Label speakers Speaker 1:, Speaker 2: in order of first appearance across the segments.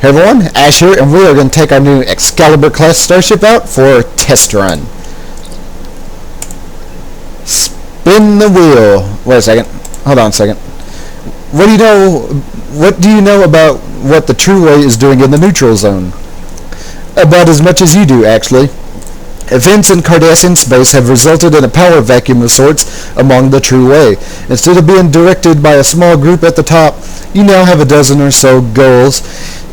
Speaker 1: Hey everyone, Ash here, and we are going to take our new Excalibur class starship out for a test run. Spin the wheel. Wait a second. Hold on a second. What do you know about what the True Way is doing in the neutral zone? About as much as you do, actually. Events in Cardassian space have resulted in a power vacuum of sorts among the True Way. Instead of being directed by a small group at the top, you now have a dozen or so goals,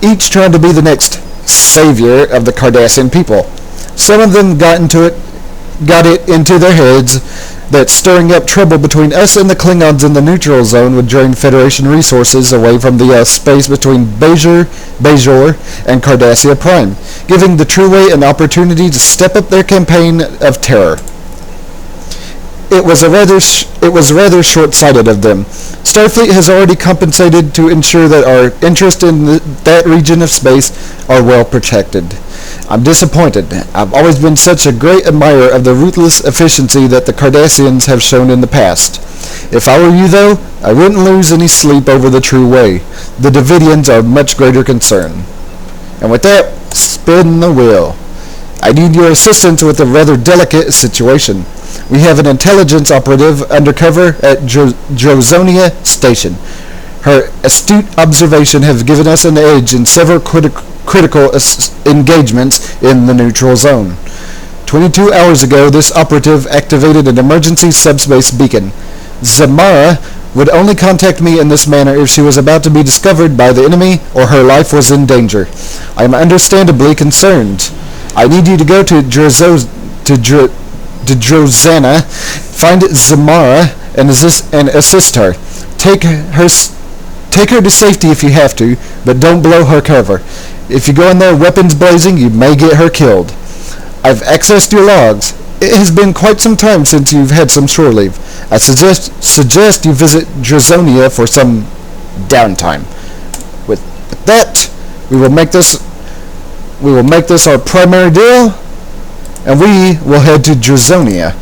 Speaker 1: each trying to be the next savior of the Cardassian people. Some of them got it into their heads that stirring up trouble between us and the Klingons in the neutral zone would drain Federation resources away from the space between Bajor and Cardassia Prime, giving the True Way an opportunity to step up their campaign of terror. It was rather short-sighted of them. Starfleet has already compensated to ensure that our interests in that region of space are well protected. I'm disappointed. I've always been such a great admirer of the ruthless efficiency that the Cardassians have shown in the past. If I were you, though, I wouldn't lose any sleep over the True Way. The Devidians are much greater concern. And with that, spin the wheel. I need your assistance with a rather delicate situation. We have an intelligence operative undercover at Drozonia Station. Her astute observation has given us an edge in several critical engagements in the neutral zone. 22 hours ago, this operative activated an emergency subspace beacon. Zamara would only contact me in this manner if she was about to be discovered by the enemy or her life was in danger. I am understandably concerned. I need you to go to Drozana, find Zamara, and assist her. Take her to safety if you have to, but don't blow her cover. If you go in there weapons blazing, you may get her killed. I've accessed your logs. It has been quite some time since you've had some shore leave. I suggest you visit Drozonia for some downtime. With that, we will make this our primary deal, and we will head to Drozonia.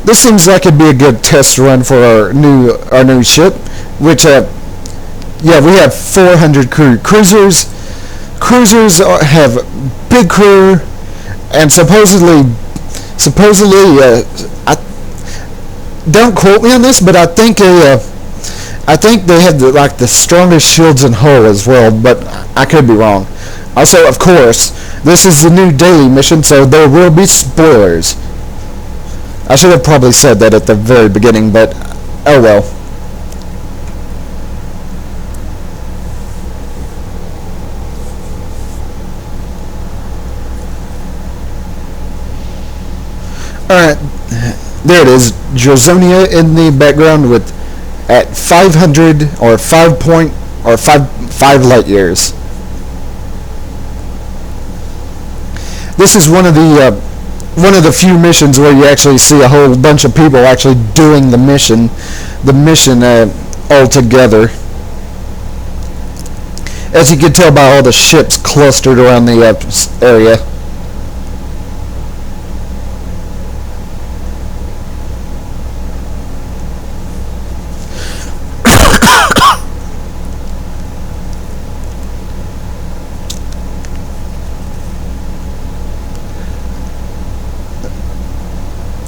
Speaker 1: This seems like it'd be a good test run for our new ship, which we have 400 crew. Cruisers have big crew, and supposedly don't quote me on this, but I think they have the strongest shields in hull as well, but I could be wrong. Also, of course, this is the new daily mission, so there will be spoilers. I should have probably said that at the very beginning, but oh well. Alright, there it is, Drozonia in the background at 500 or 5 light years. This is one of the few missions where you actually see a whole bunch of people actually doing the mission all together. As you can tell by all the ships clustered around the area.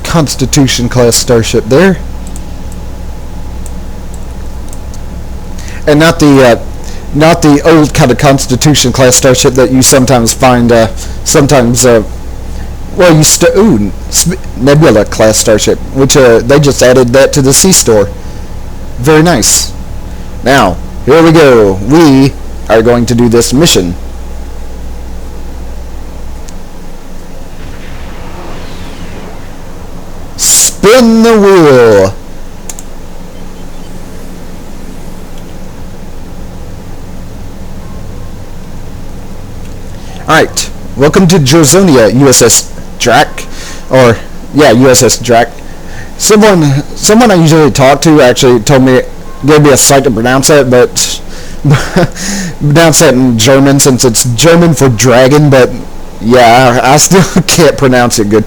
Speaker 1: Constitution class starship there, and not the old kind of Constitution class starship that you sometimes find Nebula class starship, which they just added that to the C store. Very nice. Now here we go. We are going to do this mission. Spin the wheel. Alright, welcome to Drozonia, USS Drac, USS Drac. Someone I usually talk to actually gave me a site to pronounce it, but pronounce that in German since it's German for dragon, but yeah, I still can't pronounce it good.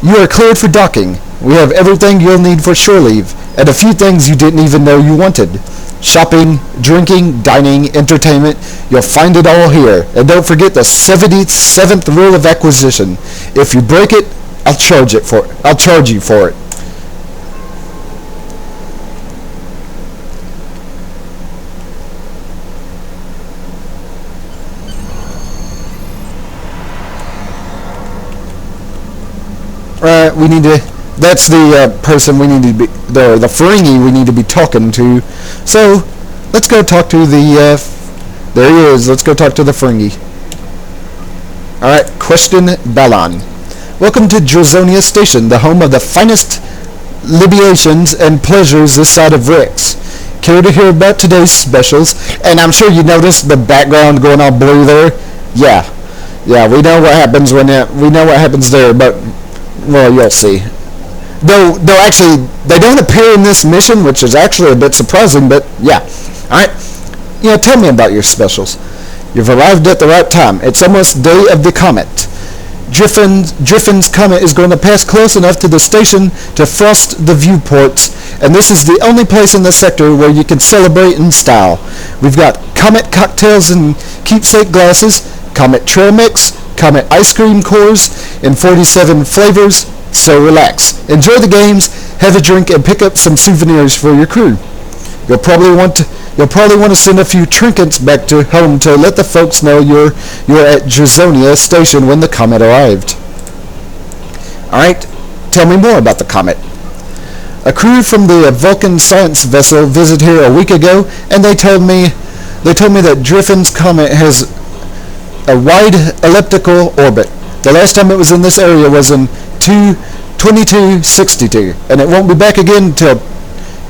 Speaker 1: You are cleared for docking. We have everything you'll need for shore leave, and a few things you didn't even know you wanted. Shopping, drinking, dining, entertainment, you'll find it all here. And don't forget the 77th rule of acquisition. If you break it, I'll charge you for it. We need to. That's the person we need to be. The Ferengi we need to be talking to. So let's go talk to the. There he is. Let's go talk to the Ferengi. All right. Question Balan. Welcome to Drazonia Station, the home of the finest libations and pleasures this side of Rex. Care to hear about today's specials? And I'm sure you noticed the background going all blue there. Yeah, we know what happens there, but well, you'll see. Though actually, they don't appear in this mission, which is actually a bit surprising, but yeah. Alright, tell me about your specials. You've arrived at the right time. It's almost day of the comet. Driffin's comet is going to pass close enough to the station to frost the viewports, and this is the only place in the sector where you can celebrate in style. We've got comet cocktails and keepsake glasses, comet trail mix, comet ice cream cores in 47 flavors, so relax. Enjoy the games, have a drink, and pick up some souvenirs for your crew. You'll probably want to send a few trinkets back to home to let the folks know you're at Drazonia Station when the comet arrived. Alright, tell me more about the comet. A crew from the Vulcan science vessel visited here a week ago, and they told me that Driffin's comet has a wide elliptical orbit. The last time it was in this area was in 2262, and it won't be back again until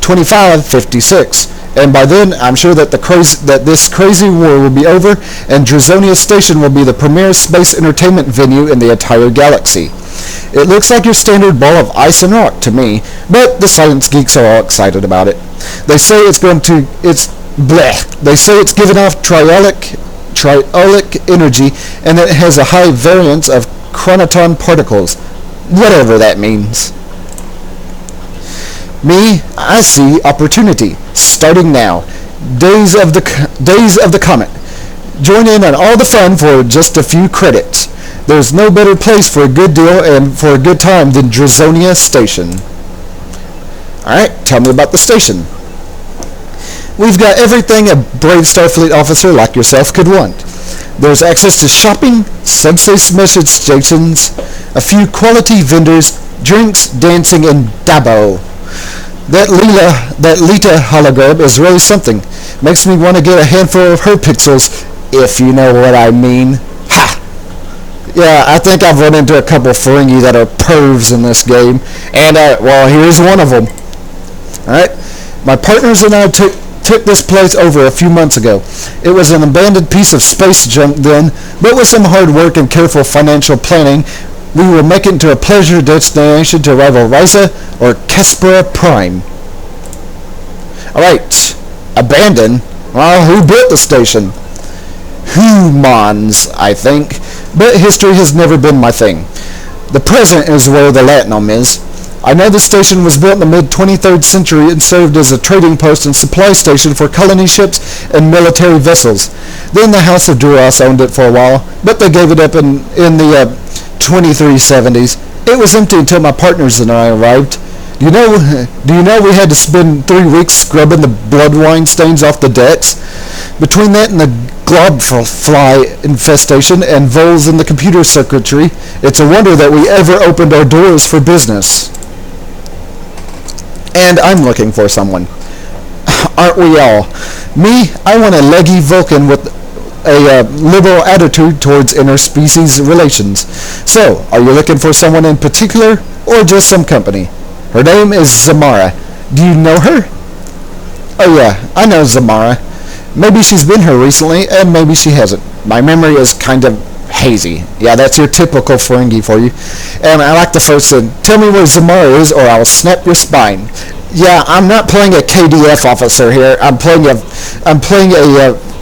Speaker 1: 2556. And by then, I'm sure that this crazy war will be over, and Drazonia Station will be the premier space entertainment venue in the entire galaxy. It looks like your standard ball of ice and rock to me, but the science geeks are all excited about it. They say it's giving off triolic energy, and it has a high variance of chronoton particles, whatever that means. Me, I see opportunity, starting now. Days of the Comet. Join in on all the fun for just a few credits. There's no better place for a good deal and for a good time than Drazonia Station. Alright, tell me about the station. We've got everything a brave Starfleet officer like yourself could want. There's access to shopping, subspace message stations, a few quality vendors, drinks, dancing, and dabo. That Lita hologram is really something. Makes me want to get a handful of her pixels, if you know what I mean. Ha! Yeah, I think I've run into a couple Ferengi that are pervs in this game, and well, here's one of them. Alright? My partners and I took this place over a few months ago. It was an abandoned piece of space junk then, but with some hard work and careful financial planning, we will make it into a pleasure destination to rival Risa or Kespera Prime. Alright, abandoned? Well, who built the station? Humans, I think, but history has never been my thing. The present is where the Latinum is. I know the station was built in the mid-23rd century and served as a trading post and supply station for colony ships and military vessels. Then the House of Duras owned it for a while, but they gave it up in the 2370s. It was empty until my partners and I arrived. Do you know we had to spend 3 weeks scrubbing the blood wine stains off the decks? Between that and the globfly infestation and voles in the computer circuitry, it's a wonder that we ever opened our doors for business. And I'm looking for someone. Aren't we all? Me, I want a leggy Vulcan with a liberal attitude towards interspecies relations. So, are you looking for someone in particular, or just some company? Her name is Zamara. Do you know her? Oh yeah, I know Zamara. Maybe she's been here recently, and maybe she hasn't. My memory is kind of hazy. Yeah, that's your typical Ferengi for you. And I like the first one. Tell me where Zamara is, or I'll snap your spine. Yeah, I'm not playing a KDF officer here. I'm playing a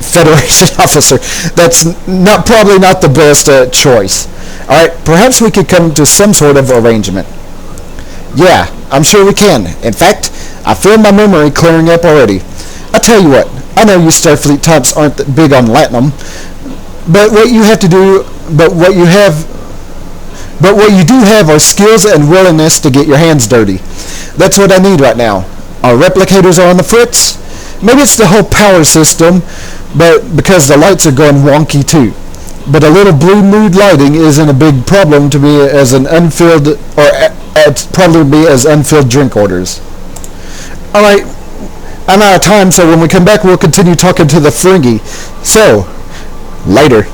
Speaker 1: Federation officer. That's probably not the best choice. All right, perhaps we could come to some sort of arrangement. Yeah, I'm sure we can. In fact, I feel my memory clearing up already. I tell you what, I know you Starfleet types aren't that big on Latinum, but what you have to do, but what you do have are skills and willingness to get your hands dirty. That's what I need right now. Our replicators are on the fritz. Maybe it's the whole power system, but because the lights are going wonky too. But a little blue mood lighting isn't a big problem to me as an unfilled, or probably be as unfilled drink orders. Alright, I'm out of time, so when we come back we'll continue talking to the Ferengi. So, later.